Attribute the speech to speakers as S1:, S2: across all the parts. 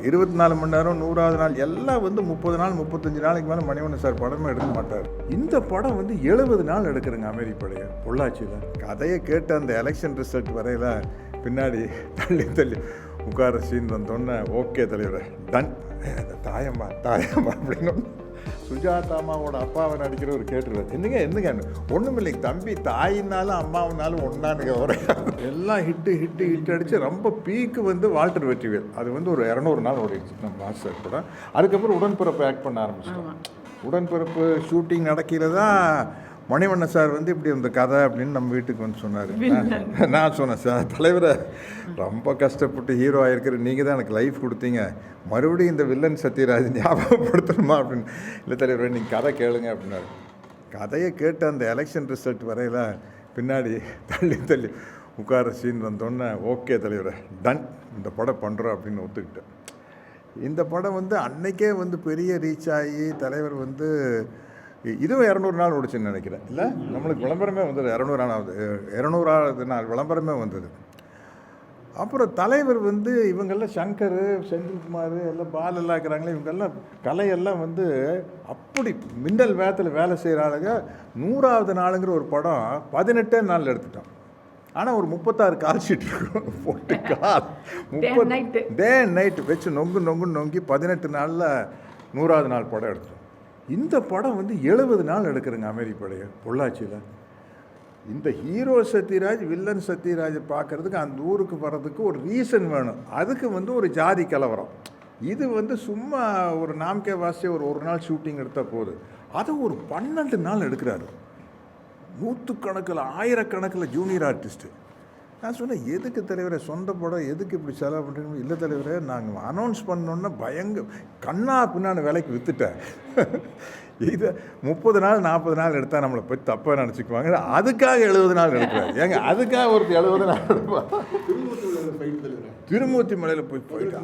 S1: 24 மணி நேரம் 100வது நாள் எல்லாம் வந்து 30 நாள் 35 நாளைக்கு மேலே மணிவண்ணன் சார் படமே எடுக்க மாட்டார். இந்த படம் வந்து 70 நாள் எடுக்கிறேங்க அமெரிப்படைய பொள்ளாச்சியில். கதையை கேட்டு அந்த எலெக்ஷன் ரிசல்ட் வரையில பின்னாடி தள்ளி தள்ளி உட்கார சீன் வந்தோன்னே ஓகே தலைவர் டன் தாயம்மா தாயம்மா அப்படின்னு சுஜாதாமாவோட அப்பாவை நடிக்கிற ஒரு கேட்டுருவார். என்னங்க ஒன்றும் இல்லைங்க தம்பி, தாயினாலும் அம்மாவினாலும் ஒன்றானுங்க ஒரே எல்லாம் ஹிட்டு அடித்து ரொம்ப பீக்கு வந்து வால்டர் வெற்றிவேல். அது வந்து ஒரு 200 நாள் ஓடிடுச்சு நம்ம மாஸ்டர் கூட. அதுக்கப்புறம் உடன்பிறப்பு ஆக்ட் பண்ண ஆரம்பிச்சிட்டோம். உடன்பிறப்பு ஷூட்டிங் நடக்கிறதா மணிவண்ணன் சார் வந்து இப்படி இந்த கதை அப்படின்னு நம்ம வீட்டுக்கு வந்து சொன்னார். நான் சொன்னேன், சார் தலைவரை ரொம்ப கஷ்டப்பட்டு ஹீரோ ஆகிருக்கிற நீங்கள் தான் எனக்கு லைஃப் கொடுத்தீங்க, மறுபடியும் இந்த வில்லன் சத்யராஜ் ஞாபகப்படுத்தணுமா அப்படின்னு. இல்லை தலைவர் நீங்கள் கதை கேளுங்க அப்படின்னாரு. கதையை கேட்டு அந்த எலெக்ஷன் ரிசல்ட் வரையில பின்னாடி தள்ளி உட்கார சீன் வந்தோன்னே ஓகே தலைவர் டன் இந்த படம் பண்ணுறோம் அப்படின்னு ஒத்துக்கிட்டேன். இந்த படம் வந்து அன்னைக்கே வந்து பெரிய ரீச் ஆகி தலைவர் வந்து இதுவும் 200 நாள் ஓடிச்சுன்னு நினைக்கிறேன். இல்லை நம்மளுக்கு விளம்பரமே வந்தது 200வது நாள் விளம்பரமே வந்தது. அப்புறம் தலைவர் வந்து இவங்கெல்லாம் சங்கர் செந்தில்குமார் எல்லாம் பாலெல்லாம் இருக்கிறாங்களே, இவங்கெல்லாம் கலையெல்லாம் வந்து அப்படி மின்னல் வேகத்தில் வேலை செய்கிற ஆளுங்க 100வது நாளுங்கிற ஒரு படம் 18 நாளில் எடுத்துட்டோம். ஆனால் ஒரு 36 கால் ஷீட் இருக்கும் போட்டு கால் 30 டே நைட்டு வச்சு நொங்கி 18 நாளில் 100வது நாள் படம் எடுத்தோம். இந்த படம் வந்து 70 நாள் எடுக்கிறேங்க அமெரிப்படைய பொள்ளாச்சியில். இந்த ஹீரோ சத்யராஜ் வில்லன் சத்யராஜை பார்க்குறதுக்கு அந்த ஊருக்கு வர்றதுக்கு ஒரு ரீசன் வேணும். அதுக்கு வந்து ஒரு ஜாதி கலவரம். இது வந்து சும்மா ஒரு நாம்கே வாசிய ஒரு நாள் ஷூட்டிங் எடுத்தால் போகுது. அதை ஒரு 12 நாள் எடுக்கிறாரு. 100கணக்கில் 1000கணக்கில் ஜூனியர் ஆர்டிஸ்ட்டு. நான் சொன்னேன், எதுக்கு தலைவரை சொந்த படம் எதுக்கு இப்படி செலவு பண்ணுறீங்க? இல்லை தலைவரே, நாங்கள் அனௌன்ஸ் பண்ணோன்னா கண்ணா பின்னான்னு விலைக்கு விற்றுட்டேன். இது 30 நாள் 40 நாள் எடுத்தால் நம்மளை போய் தப்பாக நினச்சிக்குவாங்க. அதுக்காக 70 நாள் எடுக்கிறாரு. ஏங்க அதுக்காக ஒரு 70 நாள் எடுப்பார். திருமூர்த்தி மலையில் போயிட்டு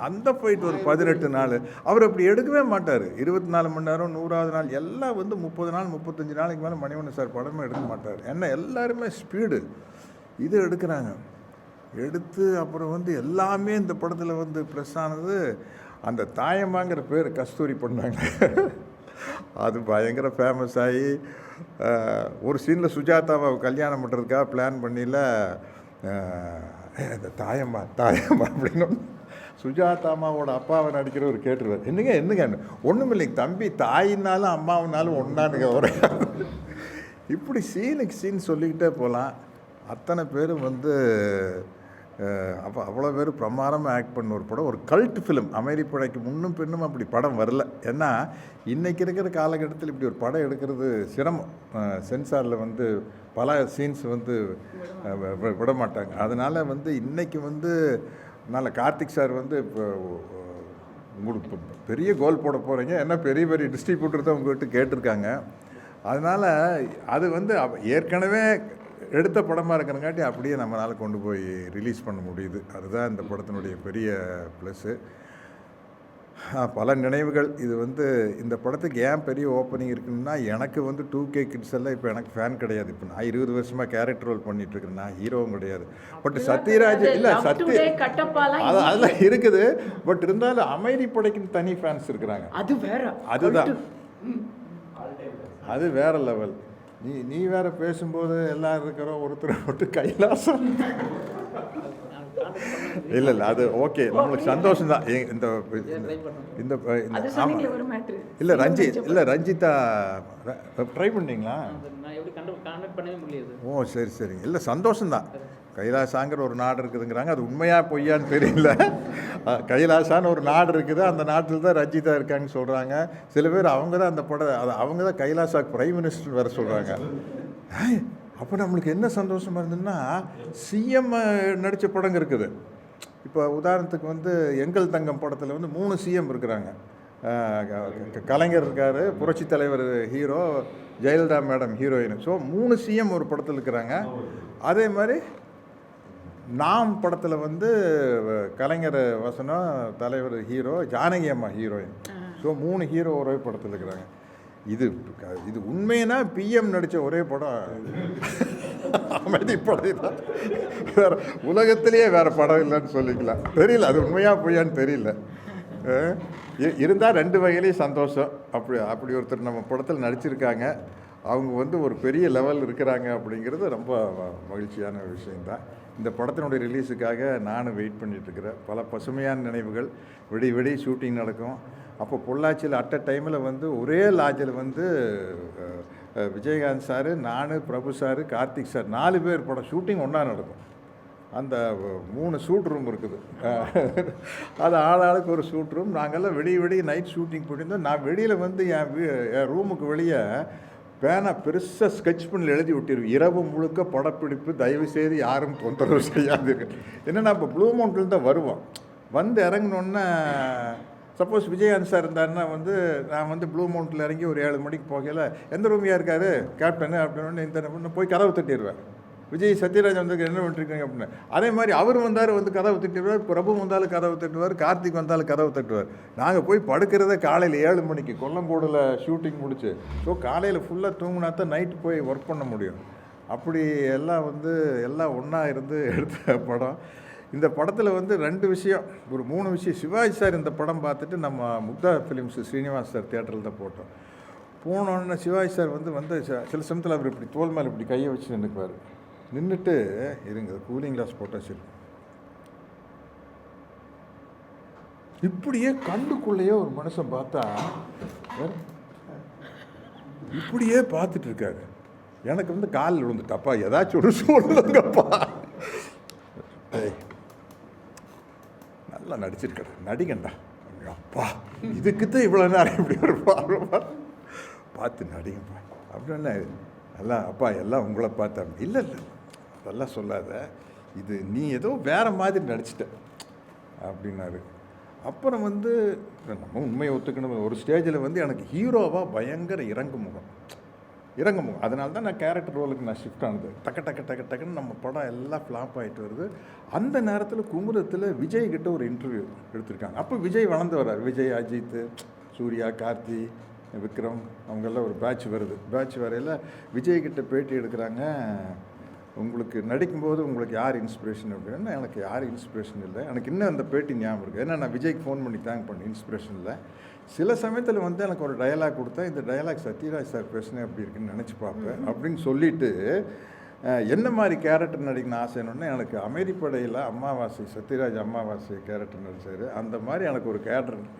S1: அந்த ஃபைட் ஒரு 18 நாள். அவர் அப்படி எடுக்கவே மாட்டார். 24 மணி நேரம் 100வது நாள் எல்லாம் வந்து 30 நாள் 35 நாளைக்கு மேலே மணிவண்ணன் சார் படமே எடுக்க மாட்டார். ஏன்னா எல்லாருமே ஸ்பீடு இது எடுக்கிறாங்க. எடுத்து அப்புறம் வந்து எல்லாமே இந்த படத்தில் வந்து ப்ளஸ் ஆனது அந்த தாயம்மாங்கிற பேர் கஸ்தூரி பண்ணாங்க. அது பயங்கர ஃபேமஸ் ஆகி ஒரு சீனில் சுஜாதாவை கல்யாணம் பண்ணுறதுக்காக பிளான் பண்ணியில் இந்த தாயம்மா அப்படின்னு சுஜாதாமாவோட அப்பாவை நடிக்கிற ஒரு கேட்டுருவார். என்னங்க ஒன்றும் இல்லைங்க தம்பி, தாயினாலும் அம்மாவினாலும் ஒன்றானுங்க ஒரே இப்படி சீனுக்கு சீன் சொல்லிக்கிட்டே போகலாம். அத்தனை பேரும் வந்து அப்போ அவ்வளோ பேர் பிரமாதமாக ஆக்ட் பண்ண ஒரு படம், ஒரு கல்ட் ஃபிலிம். அமெரிப்படைக்கு முன்னும் பின்னும் அப்படி படம் வரல. ஏன்னா இன்றைக்கி இருக்கிற காலகட்டத்தில் இப்படி ஒரு படம் எடுக்கிறது சிரமம். சென்சாரில் வந்து பல சீன்ஸ் வந்து விட மாட்டாங்க. அதனால் வந்து இன்றைக்கி வந்து கார்த்திக் சார் வந்து இப்போ உங்களுக்கு பெரிய கோல் போட போகிறீங்க, ஏன்னா பெரிய டிஸ்ட்ரிபியூட்டர் தான் உங்கள்கிட்ட கேட்டிருக்காங்க. அதனால் அது வந்து ஏற்கனவே எடுத்த படமாக இருக்கிறங்காட்டி அப்படியே நம்மளால் கொண்டு போய் ரிலீஸ் பண்ண முடியுது. அதுதான் இந்த படத்தினுடைய பெரிய ப்ளஸ்ஸு. பல நினைவுகள். இது வந்து இந்த படத்துக்கு ஏன் பெரிய ஓப்பனிங் இருக்குன்னா, எனக்கு வந்து 2K கிட்ஸ் எல்லாம் இப்போ எனக்கு ஃபேன் கிடையாது. இப்போ நான் 20 வருஷமாக கேரக்டர் ரோல் பண்ணிகிட்ருக்கேன். நான் ஹீரோவும் கிடையாது. பட் சத்யராஜ் இல்லை அதெல்லாம் இருக்குது. பட் இருந்தாலும் அமெரிப்படைக்குன்னு தனி ஃபேன்ஸ் இருக்கிறாங்க. அதுதான் அது வேற லெவல். நீ வேற பேசும்போது எல்லாம் இருக்கிறோம் ஒருத்தரை விட்டு கைலாசம். இல்லை அது ஓகே, நம்மளுக்கு சந்தோஷம் தான். இந்த இல்லை ரஞ்சிதா ட்ரை பண்ணீங்களா? ஓ சரிங்க. இல்லை சந்தோஷம்தான். கைலாசாங்கிற ஒரு நாடு இருக்குதுங்கிறாங்க. அது உண்மையா பொய்யான்னு தெரியல. கைலாசான்னு ஒரு நாடு இருக்குது, அந்த நாட்டில் தான் ரஞ்சிதா இருக்காங்கன்னு சொல்கிறாங்க. சில பேர் அவங்க தான் அந்த அவங்க தான் கைலாசாக்கு பிரைம் மினிஸ்டர் வேறு சொல்கிறாங்க. அப்போ நம்மளுக்கு என்ன சந்தோஷமாக இருந்ததுன்னா, சிஎம் நடித்த படங்க இருக்குது. இப்போ உதாரணத்துக்கு வந்து எங்கள் தங்கம் படத்தில் வந்து 3 சிஎம் இருக்கிறாங்க. கலைஞர் இருக்கார், புரட்சி தலைவர் hero, Jayalalithaa madam heroine. So 3 CM ஒரு படத்தில் இருக்கிறாங்க. அதே மாதிரி நாம் படத்தில் வந்து கலைஞர் வசனம், தலைவர் ஹீரோ, ஜானகி அம்மா ஹீரோயின். ஸோ 3 ஹீரோ ஒரே படத்தில் இருக்கிறாங்க. இது உண்மையினா பிஎம் நடித்த ஒரே படம் அமைதிப்படை தான் வேற உலகத்திலேயே வேறு படம் இல்லைன்னு சொல்லிக்கலாம். தெரியல அது உண்மையாக பொய்யான்னு தெரியல. இருந்தால் 2 வகையிலையும் சந்தோஷம். அப்படி ஒருத்தர் நம்ம படத்தில் நடிச்சிருக்காங்க, அவங்க வந்து ஒரு பெரிய லெவல் இருக்கிறாங்க அப்படிங்கிறது ரொம்ப மகிழ்ச்சியான விஷயந்தான். இந்த படத்தினுடைய ரிலீஸுக்காக நானும் வெயிட் பண்ணிகிட்ருக்கிறேன். பல பசுமையான நினைவுகள். விடிய ஷூட்டிங் நடக்கும். அப்போ பொள்ளாச்சியில் அட் அ டைமில் வந்து ஒரே லாட்ஜில் வந்து விஜயகாந்த் சார், நான், பிரபு சார், கார்த்திக் சார் 4 பேர் படம் ஷூட்டிங் ஒன்றா நடக்கும். அந்த 3 ஷூட் ரூம் இருக்குது. அது ஆளாளுக்கு ஒரு ஷூட் ரூம். நாங்கள்லாம் விடிய நைட் ஷூட்டிங் போட்டிருந்தோம். நான் வெளியில் வந்து என் ரூமுக்கு வெளியே பேனா பெருசாக ஸ்கெட்ச் பண்ணி எழுதி விட்டிருவேன், இரவு முழுக்க படப்பிடிப்பு, தயவு செய்து யாரும் தொந்தரவு செய்யாது. என்னென்னா இப்போ ப்ளூ மவுண்ட்லேருந்து தான் வருவோம். வந்து இறங்கினோன்னே சப்போஸ் விஜயகாந்த் சார் இருந்தாருன்னா வந்து நான் வந்து ப்ளூ மவுண்டில் இறங்கி ஒரு 7 மணிக்கு போகையில் எந்த ரூமியாக இருக்காரு கேப்டனு அப்படின்னு இந்த போய் கதவை தட்டிடுவேன். விஜய் சத்யராஜ் வந்து என்ன பண்ணிருக்கீங்க அப்படின்னு. அதே மாதிரி அவர் வந்தார் வந்து கதவை தட்டுவார், பிரபு வந்தாலும் கதவை தட்டுவார், கார்த்திக் வந்தாலும் கதவை தட்டுவார். நாங்கள் போய் படுக்கிறத காலையில் 7 மணிக்கு கொல்லங்கோடில் ஷூட்டிங் முடிச்சு. ஸோ காலையில் ஃபுல்லாக தூங்கினா தான் நைட்டு போய் ஒர்க் பண்ண முடியும். அப்படி எல்லாம் வந்து எல்லாம் ஒன்றா இருந்து எடுத்த படம். இந்த படத்தில் வந்து 2 விஷயம், ஒரு 3 விஷயம். சிவாஜி சார் இந்த படம் பார்த்துட்டு நம்ம முக்தா ஃபிலிம்ஸ் ஸ்ரீனிவாஸ் சார் தியேட்டரில் தான் போட்டோம். போனோடனே சிவாஜி சார் வந்து சில சமயத்தில் அவர் இப்படி தோல் மேலே இப்படி கையை வச்சு நின்றுக்குவார். நின்றுட்டு இருங்க கூலிங் கிளாஸ் போட்டால் சரி, இப்படியே கண்டுக்குள்ளேயே ஒரு மனுஷன் பார்த்தா இப்படியே பார்த்துட்டு இருக்காரு. எனக்கு வந்து காலில் விழுந்துட்டாப்பா, ஏதாச்சும் ஒரு சொல்லுங்கப்பா. நல்லா நடிச்சிருக்காரு, நடிகண்டா. அப்பா இதுக்குத்தான் இவ்வளோ நேரம் இப்படி ஒரு பார்த்து நடிங்கப்பா அப்படின்னா எல்லாம் அப்பா எல்லாம் உங்களை பார்த்தா இல்லை அதெல்லாம் சொல்லாத, இது நீ ஏதோ வேறு மாதிரி நடிச்சிட்ட அப்படின்னாரு. அப்புறம் வந்து நம்ம உண்மையை ஒத்துக்கணும். ஒரு ஸ்டேஜில் வந்து எனக்கு ஹீரோவாக பயங்கர இறங்குமுகம். அதனால தான் நான் கேரக்டர் ரோலுக்கு நான் ஷிஃப்ட் ஆனது. டக்குன்னு நம்ம படம் எல்லாம் ஃப்ளாப் ஆகிட்டு வருது. அந்த நேரத்தில் குமுதத்தில் விஜய் கிட்ட ஒரு இன்டர்வியூ எடுத்திருக்காங்க. அப்போ விஜய் வளர்ந்து வர்றார். விஜய், அஜித், சூர்யா, கார்த்தி, விக்ரம் அவங்கெல்லாம் ஒரு பேட்ச் வருது. பேட்ச் வரையில் விஜய்கிட்ட பேட்டி எடுக்கிறாங்க. உங்களுக்கு நடிக்கும்போது உங்களுக்கு யார் இன்ஸ்பிரேஷன் அப்படின்னா, எனக்கு யார் இன்ஸ்பிரேஷன் இல்லை. எனக்கு இன்னும் அந்த பேட்டி ஞாபகம் இருக்குது. ஏன்னா நான் விஜய்க்கு ஃபோன் பண்ணி தேங்க் பண்ணேன். இன்ஸ்பிரேஷன் இல்லை. சில சமயத்தில் வந்து எனக்கு ஒரு டயலாக் கொடுத்தா, இந்த டயலாக் சத்யராஜ் சார் பேசுனேன் எப்படி இருக்குன்னு நினச்சி பார்ப்பேன் அப்படின்னு சொல்லிவிட்டு என்ன மாதிரி கேரக்டர் நடிக்கணும்னு ஆசைன்னு, எனக்கு அமைதிப்படையில் அமாவாசை, சத்யராஜ் அமாவாசை கேரக்டர் நடித்தார். அந்த மாதிரி எனக்கு ஒரு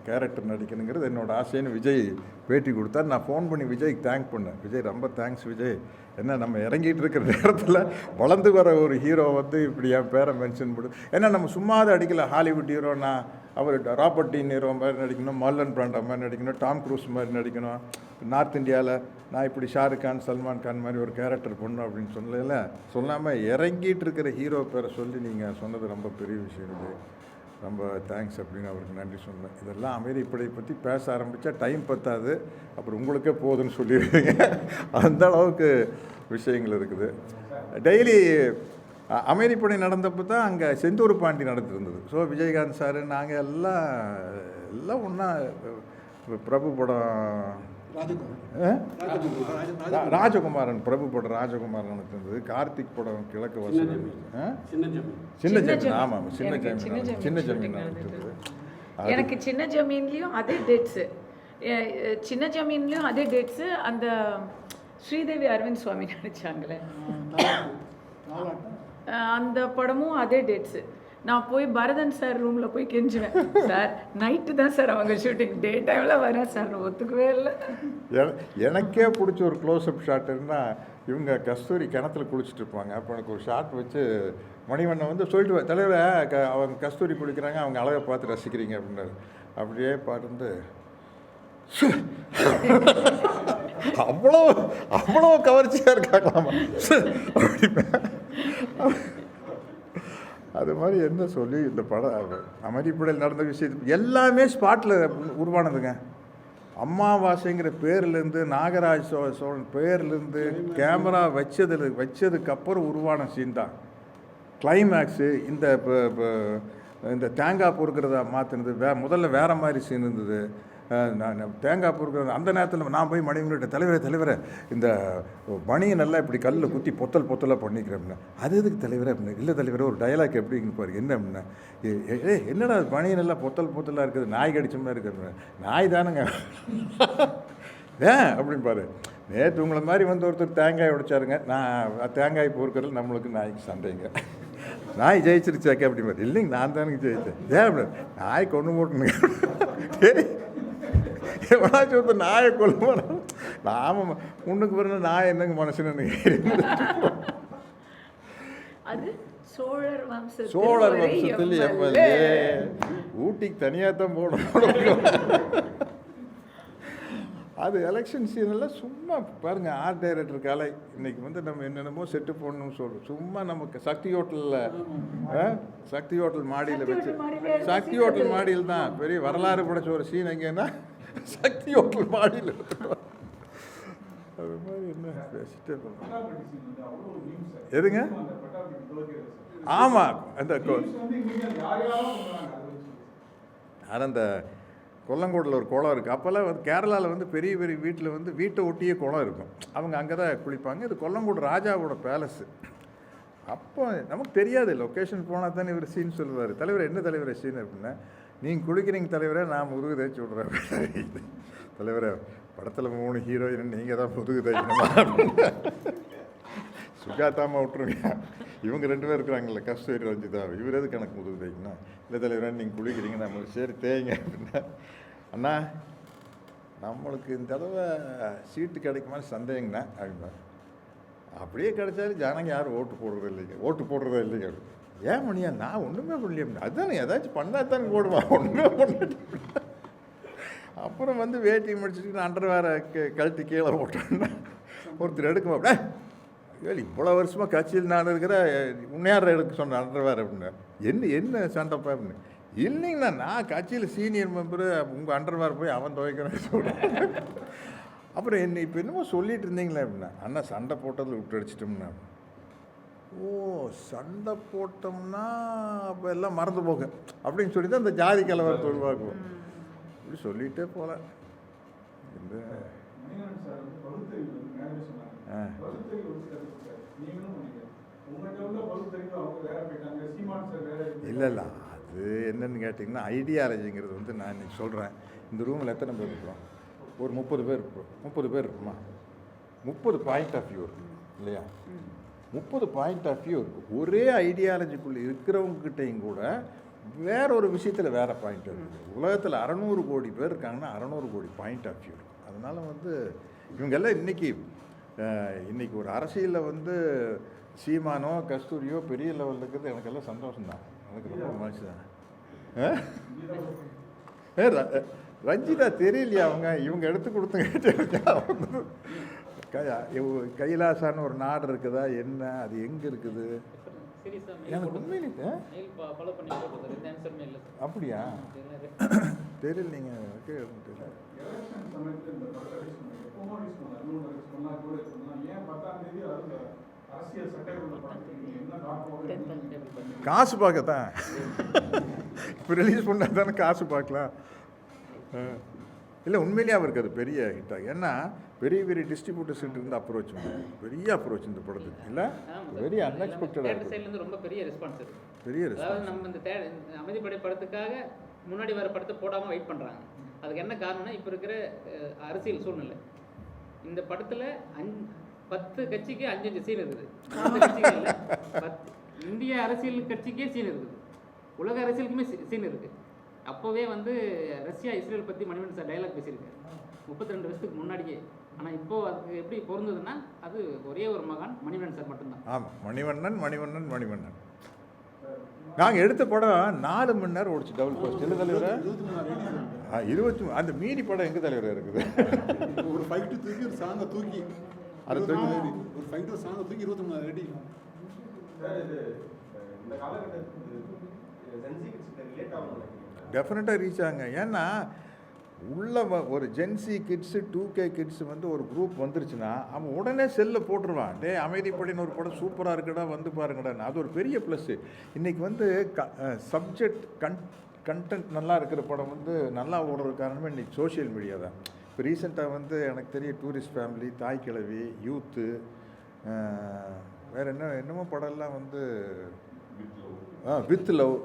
S1: கேரக்டர் நடிக்கணுங்கிறது என்னோடய ஆசைன்னு விஜய் பேட்டி கொடுத்தார். நான் ஃபோன் பண்ணி விஜய்க்கு தேங்க் பண்ணேன். விஜய் ரொம்ப தேங்க்ஸ் விஜய், என்ன நம்ம இறங்கிட்டு இருக்கிற நேரத்தில் வளர்ந்து வர ஒரு ஹீரோ வந்து இப்படி என் பேரை மென்ஷன் பண்ணு. ஏன்னா நம்ம சும்மா தான் அடிக்கல. ஹாலிவுட் ஹீரோனா அவர் ராபர்ட் டி நீரோ மாதிரி நடிக்கணும், மார்லன் பிராண்டோ மாதிரி நடிக்கணும், டாம் க்ரூஸ் மாதிரி நடிக்கணும். நார்த் இந்தியாவில் நான் இப்படி ஷாருக் கான், சல்மான் கான் மாதிரி ஒரு கேரக்டர் பண்ணணும் அப்படின்னு சொல்லாமல் இறங்கிட்டு இருக்கிற ஹீரோ பேரை சொல்லி நீங்கள் சொன்னது ரொம்ப பெரிய விஷயம். இது ரொம்ப தேங்க்ஸ் அப்படின்னு அவருக்கு நன்றி சொன்னேன். இதெல்லாம் அமைதிப்படை பற்றி பேச ஆரம்பித்தா டைம் பத்தாது, அப்புறம் உங்களுக்கே போகுதுன்னு சொல்லிடுவீங்க. அந்த அளவுக்கு விஷயங்கள் இருக்குது. டெய்லி அமைதிப்படை நடந்தப்போ தான் அங்கே செந்தூர் பாண்டி நடந்துருந்தது. ஸோ விஜயகாந்த் சார் நாங்கள் எல்லாம் ஒன்றா பிரபு படம் ராஜகுமாரன், பிரபு படம் ராஜகுமாரன் நடந்தது. கார்த்திக் படம் கிழக்கு வாசல், சின்ன ஜமீன். ஆமாம், சின்ன ஜமீன் நடந்தது.
S2: எனக்கு சின்ன ஜமீன்லேயும் அதே டேட்ஸு, சின்ன ஜமீன்லேயும் அதே டேட்ஸு. அந்த ஸ்ரீதேவி அரவிந்த் சுவாமி நடித்தாங்களே அந்த படமும் அதே டேட்ஸு. நான் போய் பரதன் சார் ரூமில் போய் கெஞ்சுவேன், சார் நைட்டு தான் சார் அவங்க ஷூட்டிங், டே டைமில் வரேன் சார், ஒத்துக்கவே இல்லை.
S1: எனக்கே பிடிச்ச ஒரு க்ளோஸ்அப் ஷாட்டுன்னா, இவங்க கஸ்தூரி கிணத்துல குளிச்சுட்டு இருப்பாங்க. அப்போ எனக்கு ஒரு ஷாட் வச்சு மணிவண்ணன் வந்து சொல்லிட்டு, தலைவர் அவங்க கஸ்தூரி குளிக்கிறாங்க, அவங்க அழகை பார்த்து ரசிக்கிறீங்க அப்படின்னாரு. அப்படியே பார்த்து அவ்வளோ கவர்ச்சியாக இருக்காங்களாமா அப்படின்னா, அது மாதிரி என்ன சொல்லி இந்த படம் அமைதிப்படையில் நடந்த விஷயத்து எல்லாமே ஸ்பாட்டில் உருவானதுங்க. அமாவாசைங்கிற பேர்லேருந்து, நாகராஜ் சோழன் பேர்லேருந்து, கேமரா வச்சதுக்கப்புறம் உருவான சீன் தான் கிளைமேக்ஸு. இந்த தேங்காய் பொறுக்கிறத மாற்றினது முதல்ல வேறு மாதிரி சீன் இருந்தது. நான் தேங்காய் பொறுக்கிற அந்த நேரத்தில் நான் போய் மனைவிட்ட தலைவரே இந்த பனியை நல்லா இப்படி கல்லில் குத்தி பொத்தலாக பண்ணிக்கிறேன். அது எதுக்கு தலைவரே அப்படின்னு. இல்லை தலைவரே ஒரு டயலாக் எப்படின்னு பாரு. என்ன அப்படின்னா, என்னடா அது பனியை நல்லா பொத்தலாக இருக்குது, நாய் கடிச்ச மாதிரி இருக்குது. நாய் தானுங்க ஏன் அப்படின்னு பாரு. நேற்று உங்களை மாதிரி வந்து ஒருத்தர் தேங்காய் உடைச்சாருங்க, நான் தேங்காய் பொறுக்கிறதுல நம்மளுக்கு நாய்க்கு சண்டைங்க. நாய் ஜெயிச்சிருச்சாக்க அப்படி மாதிரி. இல்லைங்க நான் தானுங்க ஜெயித்தேன். ஏன் அப்படி நாய் கொண்டு போட்டுனுங்க. எவனாச்சும் ஒருத்தர் நாயை கொல்ல நாம முன்னுக்கு பிறகு நாய் என்னங்க மனுஷன்னு.
S2: அது சோழர்
S1: வம்சத்தில் எம்எல்ஏ ஊட்டிக்கு தனியாக தான் போடணும். அது எலெக்ஷன் சீனெல்லாம் சும்மா பாருங்கள். ஆர்ட் டைரக்டர் கலை இன்னைக்கு வந்து நம்ம என்னென்னமோ செட்டு போடணும்னு சொல்கிறோம். சும்மா நமக்கு சக்தி ஹோட்டல் மாடியில் வச்சு சக்தி ஹோட்டல் மாடியில் தான் பெரிய வரலாறு படைச்ச ஒரு சீன் எங்கன்னா சக்தி ஹோட்டல் மாடியில் எடுத்துட்டோம். அது மாதிரி என்ன பேசிட்டே எதுங்க? ஆமாம், அந்த கொல்லங்கோட்டில் ஒரு குளம் இருக்குது. அப்போல்லாம் வந்து கேரளாவில் வந்து பெரிய பெரிய வீட்டில் வந்து வீட்டை ஒட்டியே குளம் இருக்கும். அவங்க அங்கே தான் குளிப்பாங்க. இது கொல்லங்கோடு ராஜாவோட பேலஸு. அப்போ நமக்கு தெரியாது, லொக்கேஷன் போனால் தானே இவர் சீன் சொல்லுவார். தலைவர் என்ன தலைவர் சீன் அப்படின்னா, நீங்கள் குளிக்கிறீங்க தலைவரை, நான் முதுகு தேய்ச்சி விட்றேன். தலைவரை படத்தில் 3 ஹீரோயின் நீங்கள் தான் முதுகு தேய்க்கணுமா? சுஜாதாமா விட்டுருங்க, இவங்க 2 பேர் இருக்கிறாங்கல்ல, கஸ்தூரி ரஞ்சிதா, இவர் எது கணக்கு முதுகு தேய்க்கணும்? இல்லை தலைவராக நீங்கள் குளிக்கிறீங்க, நம்மளுக்கு சரி தேய்ங்க அப்படின்னா, அண்ணா நம்மளுக்கு இந்த தடவை சீட்டு கிடைக்குமான்னு சந்தேகங்கண்ணா அப்படின்னா, அப்படியே கிடைச்சாலும் ஜனங்க யாரும் ஓட்டு போடுறதே இல்லைங்க. ஏன் மணியா நான் ஒன்றுமே பண்ணலையே அப்படின்னா, அதுதானே ஏதாச்சும் பண்ணால் தானே போடுவான், ஒன்றுமே பண்ணிட்டு. அப்புறம் வந்து வேட்டி முடிச்சுட்டு நான் அண்டர் வேற கழட்டி கீழே போட்டோன்னா ஒருத்தர் எடுக்கும் அப்படியே, இவ்வளோ வருஷமாக கட்சியில் நான் இருக்கிற உன்னையார் எடுக்க சொன்னேன் அண்டர் வேறு அப்படின்னா, என்ன சண்டைப்பா அப்படின்னு. இல்லைங்கண்ணா நான் கட்சியில் சீனியர் மெம்பரு, உங்கள் அண்டர் வேறு போய் அவன் துவைக்கிறேன்னு சொல்கிறேன். அப்புறம் என்ன இப்போ என்னமோ சொல்லிட்டு இருந்தீங்களே அப்படின்னா, அண்ணா சண்டை போட்டதில் விட்டு அடிச்சிட்டோம்னா. ஓ சண்டை போட்டோம்னா அப்போ எல்லாம் மறந்து போக அப்படின்னு சொல்லி தான் அந்த ஜாதி கலவரத்தை உருவாக்குவோம். இப்படி சொல்லிகிட்டே போகல. இந்த இல்லை அது என்னன்னு கேட்டிங்கன்னா, ஐடியாலஜிங்கிறது வந்து நான் இன்னைக்கு சொல்கிறேன். இந்த ரூமில் எத்தனை பேர் இருக்கிறோம்? ஒரு 30 பேர் இருப்போம். 30 பேர் இருக்குமா? 30 பாயிண்ட் ஆஃப் வியூ இருக்குது இல்லையா? 30 பாயிண்ட் ஆஃப் வியூ இருக்குது. ஒரே ஐடியாலஜிக்குள்ளே இருக்கிறவங்ககிட்டையும் கூட வேற ஒரு விஷயத்தில் வேறு பாயிண்ட் இருக்குது. உலகத்தில் 600 கோடி பேர் இருக்காங்கன்னா 600 கோடி பாயிண்ட் ஆஃப் வியூ இருக்குது. அதனால் வந்து இவங்கெல்லாம் இன்றைக்கி ஒரு அரசியலில் வந்து சீமானோ கஸ்தூரியோ பெரிய லெவலில் இருக்கிறது எனக்கெல்லாம் சந்தோஷம்தான். எனக்கு ரொம்ப மகிழ்ச்சி தான். ரஞ்சிதா தெரியலையா இவங்க எடுத்து கொடுத்துங்க. கைலாசான்னு ஒரு நாடு இருக்குதா என்ன, அது எங்கே இருக்குது எனக்கு உண்மையிலே அப்படியா தெரியலைங்க. காசு பார்க்கத்தான் இப்போ ரிலீஸ் பண்ணால் தானே காசு பார்க்கலாம். இல்லை உண்மையிலேயே அவருக்கு அது பெரிய ஹிட்டாக. ஏன்னா பெரிய பெரிய டிஸ்ட்ரிபியூட்டர்ஸ் இருந்து அப்ரோச் பெரிய அப்ரோச் இந்த படத்துக்கு இல்லை, வெரி அன்எக்ஸ்பெக்டடாக இருக்குது.
S3: ரொம்ப பெரிய ரெஸ்பான்ஸ் இருக்குது.
S1: பெரிய ரெஸ்பான்ஸ்.
S3: நம்ம இந்த அமைதிப்படை படத்துக்காக முன்னாடி வர படத்தை போடாமல் வெயிட் பண்ணுறாங்க. அதுக்கு என்ன காரணம்னா, இப்போ இருக்கிற அரசியல் சூழ்நிலை. இந்த படத்தில் 10 கட்சிக்கு 5 சீன் இருக்குது. 10 கட்சிகள் இல்லை, 10 இந்திய அரசியல் கட்சிக்கே சீன் இருக்குது, உலக அரசியலுக்குமே சீன் இருக்குது. அப்போவே வந்து ரஷ்யா இஸ்ரேல் பற்றி மணிவண்ணன் சார் டைலாக் பேசியிருக்காரு 32 வருஷத்துக்கு முன்னாடியே. ஆனால் இப்போது அதுக்கு எப்படி பொருந்ததுன்னா, அது ஒரே ஒரு மகான் மணிவண்ணன் சார் மட்டும்தான்.
S1: ஆமாம், மணிவண்ணன். நாங்கள் எடுத்த படம் 4 மணி நேரம் ஓடிச்சு டபுள் போஸ்ட். இல்லை தலைவரை 20 அந்த மீதி படம் எங்கே தலைவராக இருக்குது?
S4: ஒரு ஃபைட்டு தூக்கி ஒரு சாங்கை தூக்கி
S1: அதை தூக்கி
S4: ஒரு ஃபைட்டு சாங்கை தூக்கி 23 மணி நேரம் ரெடி.
S1: டெஃபினட்டாக ரீச் ஆகுங்க. ஏன்னா உள்ள ஒரு ஜென்சி கிட்ஸு 2K கிட்ஸு வந்து ஒரு குரூப் வந்துருச்சுன்னா அவன் உடனே செல்லில் போட்டுருவான். டே அமைதிப்படின்னு ஒரு படம் சூப்பராக இருக்குடா வந்து பாருங்கடான்னு. அது ஒரு பெரிய ப்ளஸ்ஸு. இன்றைக்கி வந்து சப்ஜெக்ட் கண்டென்ட் நல்லா இருக்கிற படம் வந்து நல்லா ஓடுறது காரணமே இன்றைக்கி சோஷியல் மீடியா தான். இப்போ ரீசெண்டாக வந்து எனக்கு தெரிய டூரிஸ்ட் ஃபேமிலி, தாய் கிழவி, யூத்து, வேறு என்னமோ படம்லாம் வந்து வித் லவ்,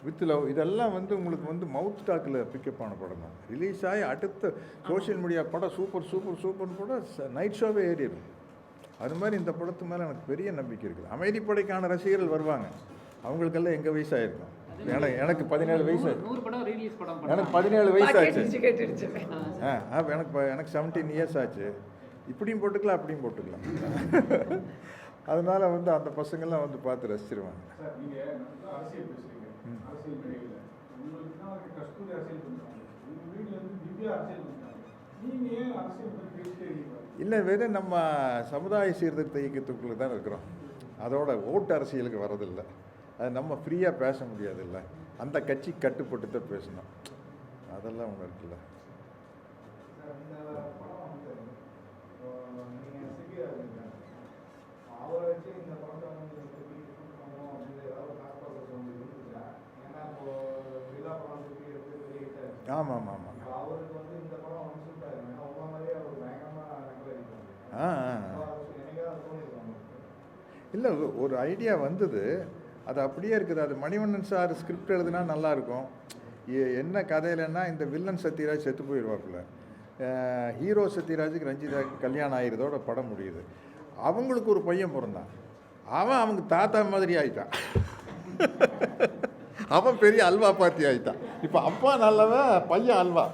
S1: வித் லவ், இதெல்லாம் வந்து உங்களுக்கு வந்து மவுத் டாக்கில் பிக்கப் ஆன படம் தான். ரிலீஸ் ஆகி அடுத்த சோஷியல் மீடியா படம் சூப்பர் சூப்பர் சூப்பர்னு கூட நைட் ஷோவே ஏறிடும். அது மாதிரி இந்த படத்து மேலே எனக்கு பெரிய நம்பிக்கை இருக்குது. அமைதிப்படைக்கான ரசிகர்கள் வருவாங்க, அவங்களுக்கெல்லாம் எங்கள் வயசாகிருக்கும். எனக்கு 17 வயசு,
S3: 100 படம் ரீலீஸ் படம்
S1: எனக்கு 17 வயசு ஆச்சு.
S2: கேட்டுடுச்சு.
S1: எனக்கு 17 இயர்ஸ் ஆச்சு. இப்படியும் போட்டுக்கலாம் அப்படியும் போட்டுக்கலாம். அதனால வந்து அந்த பசங்கள்லாம் வந்து பார்த்து ரசிச்சிருவாங்க.
S5: சார், நீங்கள் அரசியல் பேசுகிறீங்க, அரசியல் மேடையில் உங்களுக்கு தான் கஸ்தூரி அரசியல் பண்ணுறாங்க, உங்கள் வீட்டில் வந்து திவ்யா அரசியல் பண்ணுறாங்க, நீங்கள் ஏன் அரசியல் பற்றி பேசிட்டே இருக்கீங்க?
S1: இல்லை, வெறும் நம்ம சமுதாய சீர்திருத்த இயக்கத்துக்குள்ளே தான் இருக்கிறோம். அதோட ஓட்டு அரசியலுக்கு வரதில்லை. அது நம்ம ஃப்ரீயாக பேச முடியாதுல்ல, அந்த கட்சி கட்டுப்பட்டு தான் பேசணும். அதெல்லாம் ஒன்று இருக்குல்ல. ஆமாம் ஆமாம் ஆமாம். இல்லை, ஒரு ஐடியா வந்தது, அது அப்படியே இருக்குது. அது மணிவண்ணன் சார் ஸ்கிரிப்ட் எழுதுனா நல்லாயிருக்கும். என்ன கதையிலன்னா, இந்த வில்லன் சத்யராஜ் செத்து போயிடுவாப்புல, ஹீரோ சத்யராஜுக்கு ரஞ்சிதா கல்யாணம் ஆகிறதோட படம் முடியுது. அவங்களுக்கு ஒரு பையன் பிறந்தான், அவன் அவங்க தாத்தா மாதிரி ஆயிட்டான். அவன் பெரிய அல்வா பாத்தி ஆகிட்டான். இப்போ அப்பா நல்லவன், பையன் அல்வா.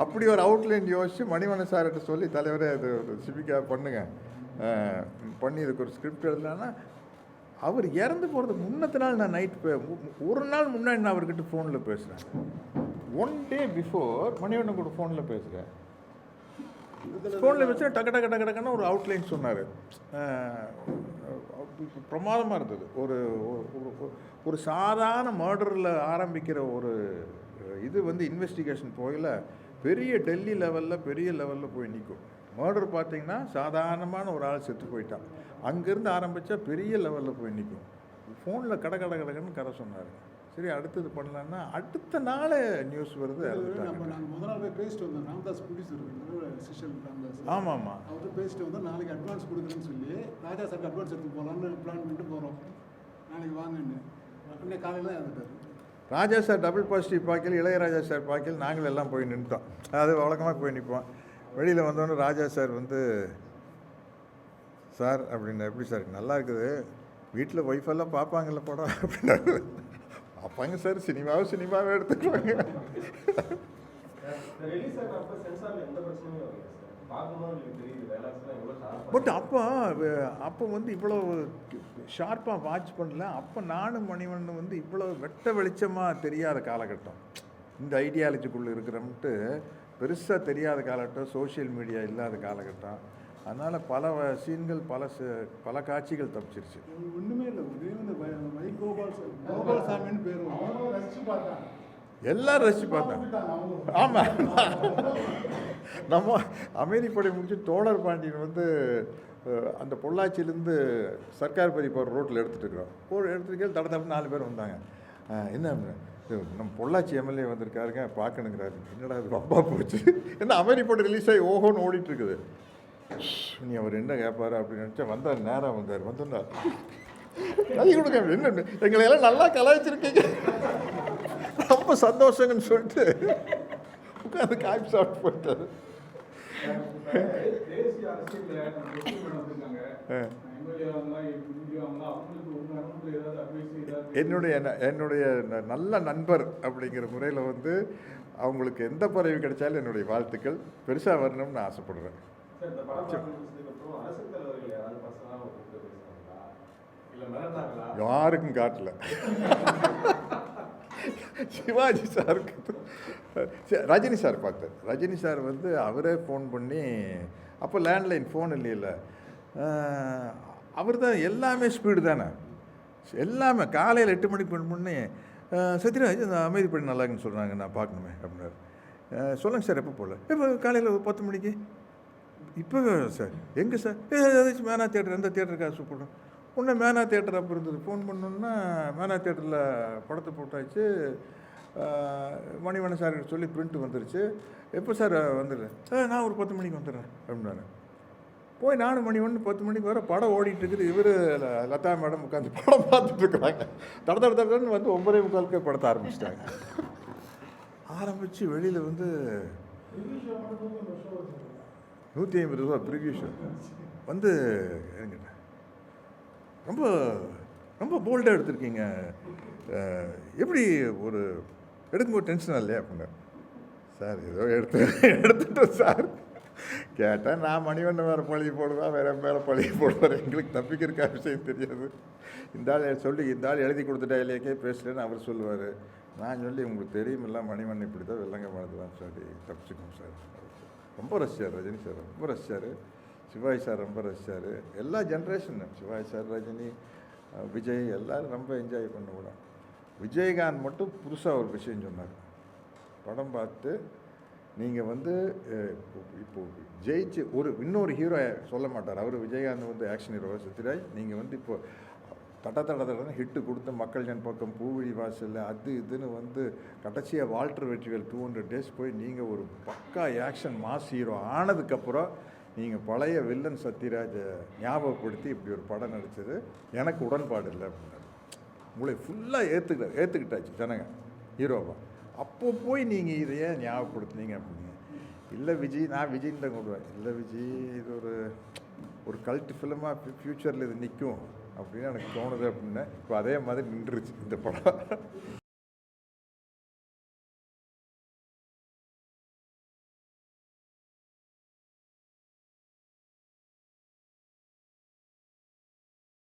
S1: அப்படி ஒரு அவுட்லைன் யோசித்து மணிவண்ணன் சார்கிட்ட சொல்லி, தலைவரே அது ஒரு சிபிக்கா பண்ணுங்க, பண்ணி இதுக்கு ஒரு ஸ்கிரிப்ட் எழுதலான்னா, அவர் இறந்து போகிறது முன்னத்தினாள் நான் ஒரு நாள் முன்னாடி நான் அவர்கிட்ட ஃபோனில் பேசுகிறேன். 1 day பிஃபோர் மணிவண்ணன் கூட ஃபோனில் பேசுகிறேன். ஃபோனில் வச்சு டக்கு டக்கு டக்கு டக்குன்னு ஒரு அவுட்லைன் சொன்னார். பிரமாதமாக இருந்தது. ஒரு சாதாரண மர்டரில் ஆரம்பிக்கிற ஒரு இது வந்து இன்வெஸ்டிகேஷன் போயில பெரிய டெல்லி லெவலில் பெரிய லெவலில் போய் நிற்கும். மர்டர் பார்த்திங்கன்னா சாதாரணமான ஒரு ஆள் செத்து போயிட்டான், அங்கேருந்து ஆரம்பித்தா பெரிய லெவலில் போய் நிற்கும். ஃபோனில் கடை கதை சொன்னார். சரி, அடுத்தது பண்ணலான்னா அடுத்த நாளே நியூஸ் வருது.
S4: நாங்கள் முதல் நாள் போய் பேசிட்டு வந்தோம். ராம்தாஸ் ப்ரொடியூசர் சிஷன் ராம்தாஸ்.
S1: ஆமாம் ஆமாம்.
S4: அவர்கிட்ட பேசிட்டு வந்தோம். நாளைக்கு அட்வான்ஸ் கொடுக்குறேன்னு சொல்லி ராஜா சாருக்கு அட்வான்ஸ் எடுத்து போகலான்னு பிளான் பண்ணிட்டு போகிறோம். நாளைக்கு வாங்கன்னு உடனே காலையில் இறந்துட்டார்.
S1: ராஜா சார் டபுள் பாசிட்டிவ் பாக்கில், இளையராஜா சார் பாக்கில் நாங்கள் எல்லாம் போய் நின்றுட்டோம். அது வழக்கமாக போய் நிற்போம். வெளியில் வந்தோடனே ராஜா சார் வந்து, சார் அப்படின்னு, எப்படி சார் நல்லா இருக்குது, வீட்டில் ஒய்ஃபெல்லாம் பார்ப்பாங்கல்ல படம் அப்படின்னாரு. பார்ப்பாங்க சார், சினிமாவே எடுத்துக்குவாங்க. பட் அப்போ வந்து இவ்வளோ ஷார்ப்பாக வாட்ச் பண்ணல. அப்போ நானும் மணிவண்ணன் வந்து இவ்வளோ வெட்ட வெளிச்சமாக தெரியாத காலகட்டம், இந்த ஐடியாலஜிக்குள்ளே இருக்கிறோம்ட்டு பெருசாக தெரியாத காலகட்டம், சோஷியல் மீடியா இல்லாத காலகட்டம். அதனால் பல சீன்கள், பல காட்சிகள் தப்பிச்சிருச்சு.
S4: ஒன்றுமே இல்லை, ஒரே வை கோபால்சாமின்னு பேர்
S1: எல்லாரும் ரசித்து பார்த்தாங்க. ஆமாம், நம்ம அமைதிப்படை முடிச்சு தோழர் பாண்டியன் வந்து அந்த பொள்ளாச்சியிலேருந்து சர்க்கார் பதி போகிற ரோட்டில் எடுத்துகிட்டு இருக்கிறோம். எடுத்துகிட்டு தடத்தப்பு 4 பேர் வந்தாங்க. என்ன நம்ம பொள்ளாச்சி எம்எல்ஏ வந்திருக்காருங்க, பார்க்கணுங்கிறாரு. என்னடா அது ரொம்ப போச்சு, என்ன அமைதிப்படை ரிலீஸ் ஆகி ஓஹோன்னு ஓடிட்டுருக்குது. நீ அவர் என்ன கேட்பாரு அப்படின்னு நினச்சா வந்தார். நேராக வந்தார். கை கொடுங்க, என்ன எங்களை எல்லாம் நல்லா கலாய்ச்சிருக்கீங்க, ரொம்ப சந்தோஷங்கன்னு சொல்லிட்டு உட்காந்து காய்ச்சி சாப்பிட்டு போயிட்டாரு. என்னுடைய நல்ல நண்பர் அப்படிங்கிற முறையில் வந்து அவங்களுக்கு எந்த பதவி கிடைச்சாலும் என்னுடைய வாழ்த்துக்கள். பெருசாக வரணும்னு நான் ஆசைப்படுறேன். யாருக்கும் காட்டல. சிவாஜி சாருக்கு, ரஜினி சார் பார்த்தேன். ரஜினி சார் வந்து அவரே ஃபோன் பண்ணி, அப்போ லேண்ட்லைன் ஃபோன் இல்லையில, அவர் தான் எல்லாமே ஸ்பீடு தானே, எல்லாமே. காலையில் 8 மணிக்கு ஃபோன் பண்ணி, சத்யராஜ் இந்த அமைதிப்படி நல்லாக்குன்னு சொல்கிறாங்க, நான் பார்க்கணுமே அப்படின்னாரு. சொல்லுங்கள் சார், எப்போ போகல? இப்போ காலையில் 10 மணிக்கு. இப்போ சார் எங்கே சார்? ஏதாச்சும் மேனா தியேட்டர், எந்த தியேட்டருக்காக கூப்பிட்றோம். உடனே மேனா தேட்டர் அப்போ இருந்தது. ஃபோன் பண்ணோன்னா மேனா தேட்டரில் படத்தை போட்டாச்சு. மணிவண்ணன் சார் சொல்லி பிரிண்ட் வந்துருச்சு. எப்போ சார் வந்துடுறேன்? நான் ஒரு 10 மணிக்கு வந்துடுறேன் அப்படின்னாரு. போய் நானும் மணிவண்ணன் 10 மணிக்கு வர படம் ஓடிட்டு இருக்குது. இவர் லதா மேடம் உட்காந்து படம் பார்த்துட்டு இருக்கிறாங்க. தடன்னு வந்து 9:45 படத்தை ஆரம்பிச்சிட்டாங்க. ஆரம்பித்து வெளியில் வந்து 150 ரூபா ப்ரிவியூ ஷோ வந்து என்கிட்ட ரொம்ப ரொம்ப போல்டாக எடுத்திருக்கீங்க, எப்படி ஒரு எடுக்கும்போது டென்ஷனாக இல்லையா அப்படின்னா. சார் ஏதோ எடுத்துட்டோம் சார். கேட்டால் நான் மணிவண்ணன் வேறு பழி போடுவேன், வேறு மேலே பழி போடுவார், எங்களுக்கு தப்பிக்கிறக்கா விஷயம் தெரியாது. இந்த ஆள் சொல்லி இந்த ஆள் எழுதி கொடுத்துட்டா இல்லையாக்கே பேசுகிறேன்னு அவர் சொல்லுவார். நான் சொல்லி உங்களுக்கு தெரியுமில்ல மணிவண்ணன் இப்படி தான் வெள்ளங்க மனதுதான் சொல்லி தப்பிச்சுக்கோங்க சார். ரொம்ப ரசிச்சார் ரஜினி சார், ரொம்ப ரசிச்சார். சிவாஜி சார் ரொம்ப ரசிச்சார். எல்லா ஜென்ரேஷனும் சிவாஜி சார், ரஜினி, விஜய் எல்லோரும் ரொம்ப என்ஜாய் பண்ண கூட. விஜயகாந்த் மட்டும் புதுசாக ஒரு விஷயம் சொன்னார். படம் பார்த்து நீங்கள் வந்து இப்போது ஜெயிச்சு இன்னொரு ஹீரோ சொல்ல மாட்டார். அவர் விஜயகாந்த் வந்து ஆக்ஷன் ஹீரோ சத்யராஜ். நீங்கள் வந்து இப்போது தடன்னு ஹிட்டு கொடுத்த மக்கள் ஜன் பக்கம், பூவிழி வாசல், அது இதுன்னு வந்து கடைசியாக வால்டர் வெற்றிவேல் 200 days போய் நீங்கள் ஒரு பக்கா ஆக்ஷன் மாஸ் ஹீரோ ஆனதுக்கப்புறம் நீங்கள் பழைய வில்லன் சத்யராஜை ஞாபகப்படுத்தி இப்படி ஒரு படம் நடித்தது எனக்கு உடன்பாடு இல்லை அப்படின்னாரு. உங்களை ஃபுல்லாக ஏற்றுக்கிட்டாச்சு ஜனங்க ஹீரோவா. அப்போ போய் நீங்கள் இதை ஏன் ஞாபகப்படுத்துனீங்க அப்படிங்க. இல்லை விஜய், நான் விஜய்ன்னு தான் கூடுவேன். இல்லை விஜய் இது ஒரு கல்ட் ஃபிலிமாக ஃப்யூச்சரில் இது நிற்கும் அப்படின்னு எனக்கு தோணுது அப்படின்னா இப்போ அதே மாதிரி நின்றுச்சு இந்த படம்.